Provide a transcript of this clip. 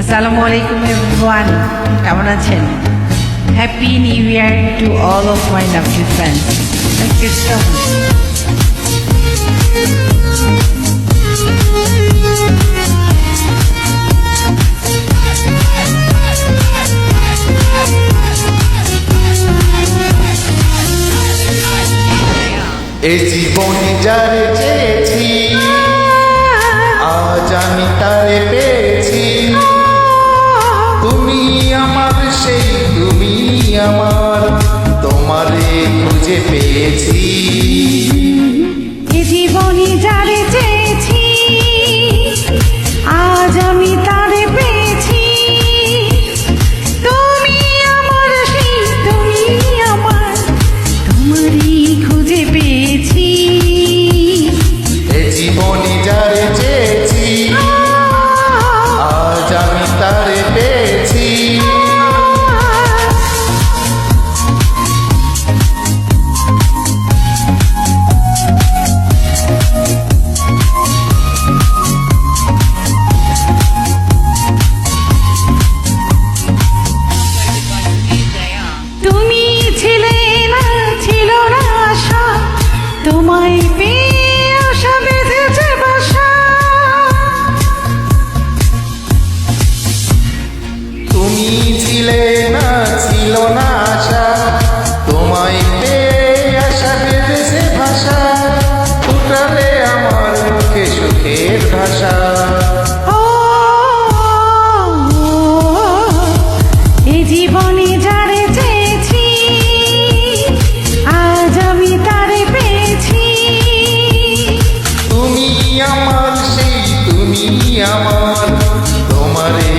Assalamu alaikum everyone. কেমন আছেন? Happy New Year to all of my lovely friends. Let's get started. এ জীবনে যারে চেয়েছি আজ আমি তারে পেয়েছি। তুমি আমার সেই তুমি আমার তোমারে খুঁজে পেয়েছি। এ জীবনে যারে চেয়েছি আজ আমি তারে পেয়েছি। তুমি আমার সেই তুমি আমার তোমারই খুঁজে পেয়েছি। এ জীবনে যারে চেয়েছি আজ আমি তারে পেয়েছি। তুমি ছিলে না ছিল না আশা, তোমায় পেয়ে আশা বেঁধেছে বাসা। তুমি ছিলে না ছিল না আশা তোমায় পেয়ে আশা বেঁধেছে ভাষা। ফুটালে আমার মুখে সুখের ভাষা। ও, এ জীবনে যারে চেয়েছি আজ আমি তারে পেয়েছি। তুমি আমার সেই তুমি আমার তোমারে